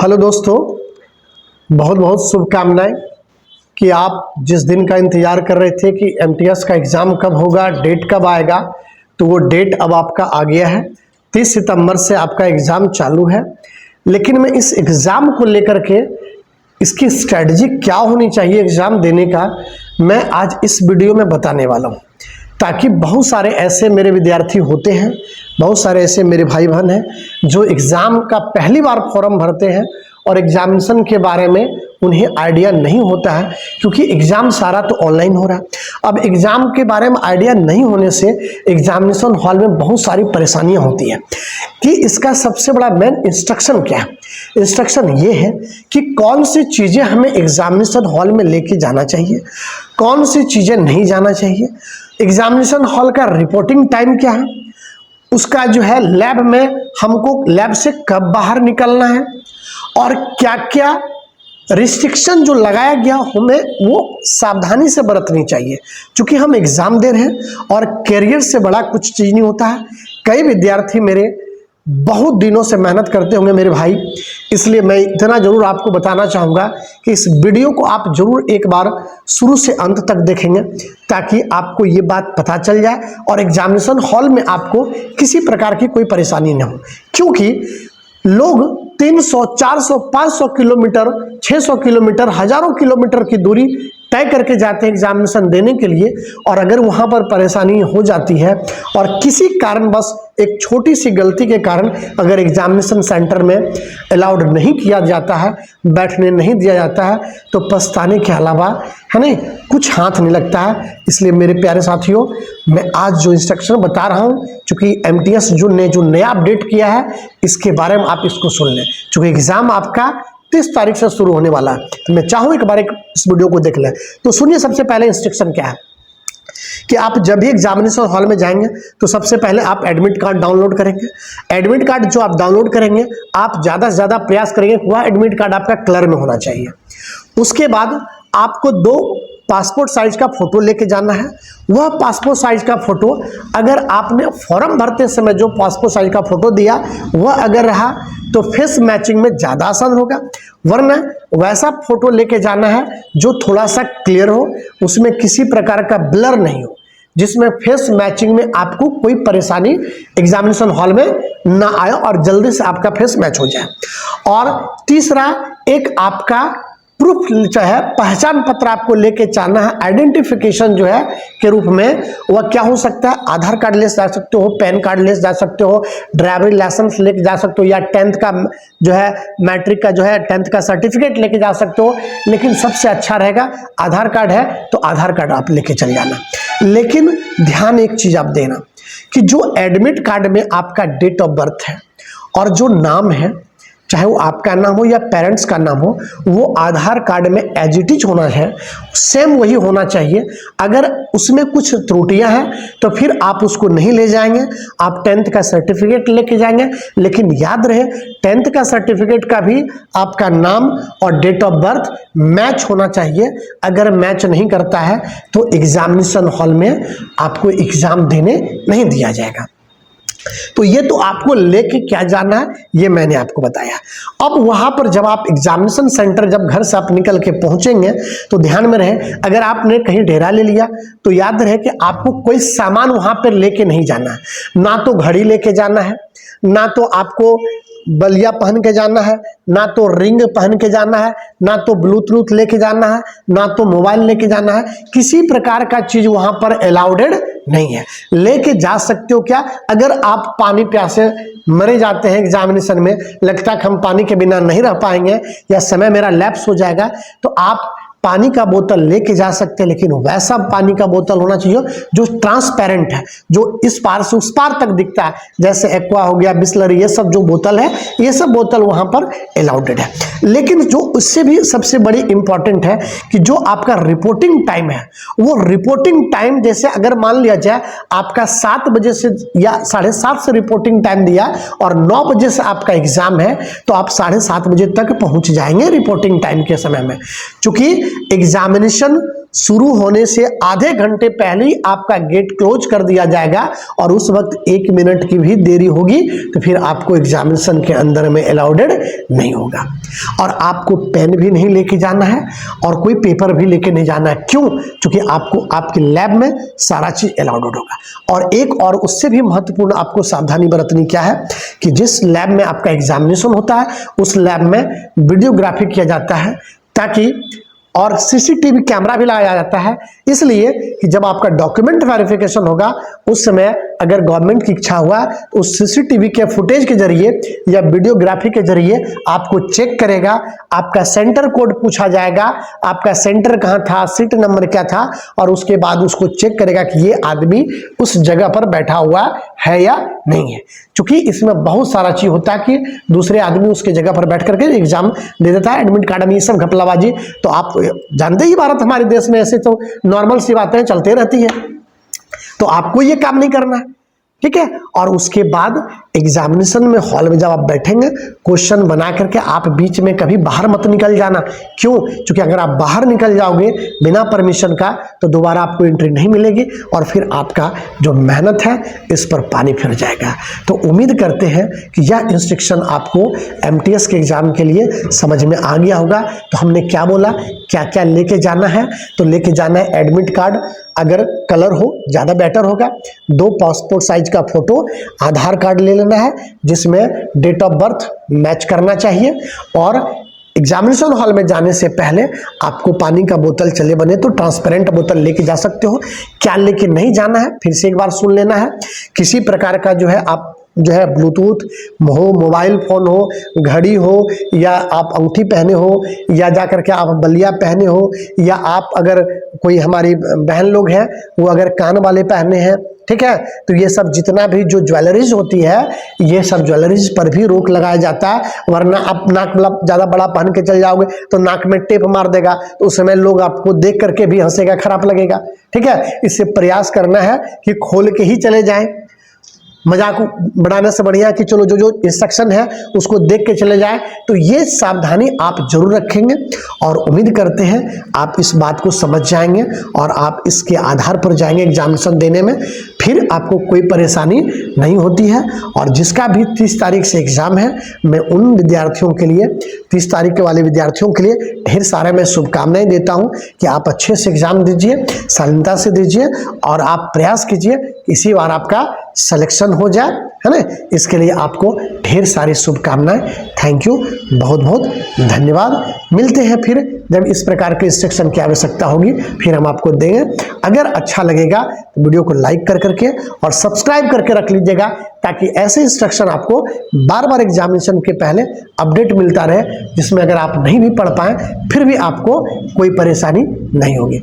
Hello दोस्तों, बहुत बहुत शुभकामनाएं कि आप जिस दिन का इंतज़ार कर रहे थे कि एमटीएस का एग्ज़ाम कब होगा, डेट कब आएगा, तो वो डेट अब आपका आ गया है। 30 सितंबर से आपका एग्ज़ाम चालू है। लेकिन मैं इस एग्ज़ाम को लेकर के इसकी स्ट्रैटेजी क्या होनी चाहिए एग्ज़ाम देने का, मैं आज इस वीडियो में बताने वाला हूँ, ताकि बहुत सारे ऐसे मेरे विद्यार्थी होते हैं, बहुत सारे ऐसे मेरे भाई बहन हैं जो एग्ज़ाम का पहली बार फॉर्म भरते हैं और एग्जामिनेशन के बारे में उन्हें आइडिया नहीं होता है, क्योंकि एग्ज़ाम सारा तो ऑनलाइन हो रहा है। अब एग्ज़ाम के बारे में आइडिया नहीं होने से एग्जामिनेशन हॉल में बहुत सारी परेशानियां होती हैं कि इसका सबसे बड़ा मेन इंस्ट्रक्शन क्या है। इंस्ट्रक्शन ये है कि कौन सी चीज़ें हमें एग्जामिनेशन हॉल में लेके जाना चाहिए, कौन सी चीज़ें नहीं जाना चाहिए, एग्जामिनेशन हॉल का रिपोर्टिंग टाइम क्या है, उसका जो है लैब में हमको लैब से कब बाहर निकलना है, और क्या क्या रिस्ट्रिक्शन जो लगाया गया हमें वो सावधानी से बरतनी चाहिए, क्योंकि हम एग्ज़ाम दे रहे हैं और कैरियर से बड़ा कुछ चीज़ नहीं होता है। कई विद्यार्थी मेरे बहुत दिनों से मेहनत करते होंगे मेरे भाई, इसलिए मैं इतना ज़रूर आपको बताना चाहूँगा कि इस वीडियो को आप ज़रूर एक बार शुरू से अंत तक देखेंगे, ताकि आपको ये बात पता चल जाए और एग्जामिनेशन हॉल में आपको किसी प्रकार की कोई परेशानी ना हो। क्योंकि लोग 300, 400, 500 किलोमीटर, 600 किलोमीटर, हज़ारों किलोमीटर की दूरी तय करके जाते हैं एग्जामिनेशन देने के लिए, और अगर वहाँ पर परेशानी हो जाती है और किसी कारणवश एक छोटी सी गलती के कारण अगर एग्जामिनेशन सेंटर में अलाउड नहीं किया जाता है, बैठने नहीं दिया जाता है, तो पछताने के अलावा है नहीं कुछ हाथ नहीं लगता है। इसलिए मेरे प्यारे साथियों, मैं आज जो इंस्ट्रक्शन बता रहा हूँ, चूँकि एमटीएस जो नया अपडेट किया है, इसके बारे में आप इसको सुन लें, चूँकि एग्ज़ाम आपका 30 तारीख से शुरू होने वाला है। तो मैं चाहूँ एक बार इस वीडियो को देख लें। तो सुनिए, सबसे पहले इंस्ट्रक्शन क्या है कि आप जब भी एग्जामिनेशन हॉल में जाएंगे तो सबसे पहले आप एडमिट कार्ड डाउनलोड करेंगे। एडमिट कार्ड जो आप डाउनलोड करेंगे, आप ज़्यादा से ज़्यादा प्रयास करेंगे वह एडमिट कार्ड आपका कलर में होना चाहिए। उसके बाद आपको 2 पासपोर्ट साइज का फोटो लेके जाना है। वह पासपोर्ट साइज का फोटो, अगर आपने फॉर्म भरते समय जो पासपोर्ट साइज का फोटो दिया वह अगर रहा तो फेस मैचिंग में ज़्यादा आसान होगा, वरना वैसा फोटो लेके जाना है जो थोड़ा सा क्लियर हो, उसमें किसी प्रकार का ब्लर नहीं हो, जिसमें फेस मैचिंग में आपको कोई परेशानी एग्जामिनेशन हॉल में ना आए और जल्दी से आपका फेस मैच हो जाए। और तीसरा, एक आपका प्रूफ जो है, पहचान पत्र आपको लेके जाना है। आइडेंटिफिकेशन जो है के रूप में वह क्या हो सकता है, आधार कार्ड ले जा सकते हो, पैन कार्ड ले जा सकते हो, ड्राइविंग लाइसेंस लेके जा सकते हो, या 10th का जो है मैट्रिक का जो है 10th का सर्टिफिकेट लेके जा सकते हो। लेकिन सबसे अच्छा रहेगा आधार कार्ड है तो आधार कार्ड आप लेके चल जाना। लेकिन ध्यान एक चीज आप देना कि जो एडमिट कार्ड में आपका डेट ऑफ बर्थ है और जो नाम है, चाहे वो आपका नाम हो या पेरेंट्स का नाम हो, वो आधार कार्ड में एज इट इज होना है, सेम वही होना चाहिए। अगर उसमें कुछ त्रुटियां हैं तो फिर आप उसको नहीं ले जाएंगे, आप 10th का सर्टिफिकेट लेके जाएंगे। लेकिन याद रहे, 10th का सर्टिफिकेट का भी आपका नाम और डेट ऑफ बर्थ मैच होना चाहिए। अगर मैच नहीं करता है तो एग्जामिनेशन हॉल में आपको एग्जाम देने नहीं दिया जाएगा। तो ये तो आपको लेके क्या जाना है ये मैंने आपको बताया। अब वहां पर जब आप एग्जामिनेशन सेंटर जब घर से आप निकल के पहुंचेंगे तो ध्यान में रहे, अगर आपने कहीं डेरा ले लिया तो याद रहे कि आपको कोई सामान वहां पर लेके नहीं जाना है। ना तो घड़ी लेके जाना है, ना तो आपको बलिया पहन के जाना है, ना तो रिंग पहन के जाना है, ना तो ब्लूटूथ लेके जाना है, ना तो मोबाइल लेके जाना है। किसी प्रकार का चीज वहां पर अलाउडेड नहीं है। लेके जा सकते हो क्या, अगर आप पानी प्यासे मरे जाते हैं एग्जामिनेशन में, लगता है कि हम पानी के बिना नहीं रह पाएंगे या समय मेरा लैप्स हो जाएगा, तो आप पानी का बोतल लेके जा सकते हैं। लेकिन वैसा पानी का बोतल होना चाहिए जो ट्रांसपेरेंट है, जो इस पार से उस पार तक दिखता है, जैसे एक्वा हो गया, बिस्लरी, ये सब जो बोतल है, ये सब बोतल वहां पर अलाउडेड है। लेकिन जो उससे भी सबसे बड़ी इंपॉर्टेंट है कि जो आपका रिपोर्टिंग टाइम है, वो रिपोर्टिंग टाइम, जैसे अगर मान लिया जाए आपका 7 बजे से या 7:30 से रिपोर्टिंग टाइम दिया और 9 बजे से आपका एग्जाम है, तो आप 7:30 बजे तक पहुंच जाएंगे रिपोर्टिंग टाइम के समय में। चूंकि एग्जामिनेशन शुरू होने से आधे घंटे पहले ही आपका गेट क्लोज कर दिया जाएगा और उस वक्त 1 मिनट की भी देरी होगी तो फिर आपको एग्जामिनेशन के अंदर में अलाउडेड नहीं होगा। और आपको पेन भी नहीं लेके जाना है और कोई पेपर भी लेके नहीं जाना है। क्यों? क्योंकि आपको आपके लैब में सारा चीज अलाउडेड होगा। और एक और उससे भी महत्वपूर्ण आपको सावधानी बरतनी क्या है कि जिस लैब में आपका एग्जामिनेशन होता है उस लैब में वीडियोग्राफी किया जाता है ताकि और सीसीटीवी कैमरा भी लगाया जाता है, इसलिए कि जब आपका डॉक्यूमेंट वेरिफिकेशन होगा उस समय अगर गवर्नमेंट की इच्छा हुआ तो उस सीसीटीवी के फुटेज के जरिए या वीडियोग्राफी के जरिए आपको चेक करेगा, आपका सेंटर कोड पूछा जाएगा, आपका सेंटर कहाँ था, सीट नंबर क्या था, और उसके बाद उसको चेक करेगा कि ये आदमी उस जगह पर बैठा हुआ है या नहीं है। क्योंकि इसमें बहुत सारा चीज होता है कि दूसरे आदमी उसके जगह पर बैठ करके एग्जाम दे देता है, एडमिट कार्ड में ये सब घपलाबाजी तो आप जानते ही भारत हमारे देश में ऐसे तो नॉर्मल सी बातें चलते रहती है, तो आपको ये काम नहीं करना है, ठीक है। और उसके बाद एग्जामिनेशन में हॉल में जब आप बैठेंगे क्वेश्चन बना करके आप बीच में कभी बाहर मत निकल जाना। क्यों? क्योंकि अगर आप बाहर निकल जाओगे बिना परमिशन का तो दोबारा आपको एंट्री नहीं मिलेगी और फिर आपका जो मेहनत है इस पर पानी फिर जाएगा। तो उम्मीद करते हैं कि यह इंस्ट्रक्शन आपको एमटीएस के एग्जाम के लिए समझ में आ गया होगा। तो हमने क्या बोला, क्या क्या लेके जाना है, तो लेके जाना है एडमिट कार्ड, अगर कलर हो ज़्यादा बेटर होगा, 2 पासपोर्ट साइज का फोटो, आधार कार्ड ले लेना है जिसमें डेट ऑफ बर्थ मैच करना चाहिए, और एग्जामिनेशन हॉल में जाने से पहले आपको पानी का बोतल चले बने तो ट्रांसपेरेंट बोतल लेके जा सकते हो। क्या लेके नहीं जाना है फिर से एक बार सुन लेना है। किसी प्रकार का जो है आप जो है ब्लूटूथ हो, मोबाइल फोन हो, घड़ी हो, या आप अंगूठी पहने हो, या जा करके आप बलिया पहने हो, या आप अगर कोई हमारी बहन लोग हैं वो अगर कान वाले पहने हैं, ठीक है, तो ये सब जितना भी जो ज्वेलरीज होती है ये सब ज्वेलरीज पर भी रोक लगाया जाता है। वरना आप नाक मतलब ज़्यादा बड़ा पहन के चल जाओगे तो नाक में टेप मार देगा तो उस समय लोग आपको देख करके भी हंसेगा, खराब लगेगा, ठीक है। इससे प्रयास करना है कि खोल के ही चले जाएं। मजाक बढ़ाने से बढ़िया कि चलो जो जो इंस्ट्रक्शन है उसको देख के चले जाए। तो ये सावधानी आप जरूर रखेंगे और उम्मीद करते हैं आप इस बात को समझ जाएंगे और आप इसके आधार पर जाएंगे एग्जामिनेशन देने में, फिर आपको कोई परेशानी नहीं होती है। और जिसका भी 30 तारीख से एग्जाम है, मैं उन विद्यार्थियों के लिए 30 तारीख के वाले विद्यार्थियों के लिए ढेर सारे मैं शुभकामनाएं देता हूं कि आप अच्छे से एग्जाम दीजिए, शालीनता से दीजिए और आप प्रयास कीजिए कि इसी बार आपका सिलेक्शन हो जाए, है ना। इसके लिए आपको ढेर सारी शुभकामनाएं। थैंक यू, बहुत बहुत धन्यवाद। मिलते हैं फिर जब इस प्रकार के इंस्ट्रक्शन की आवश्यकता होगी फिर हम आपको देंगे। अगर अच्छा लगेगा तो वीडियो को लाइक कर करके और सब्सक्राइब करके रख लीजिएगा ताकि ऐसे इंस्ट्रक्शन आपको बार बार एग्जामिनेशन के पहले अपडेट मिलता रहे, जिसमें अगर आप नहीं भी पढ़ पाए फिर भी आपको कोई परेशानी नहीं होगी।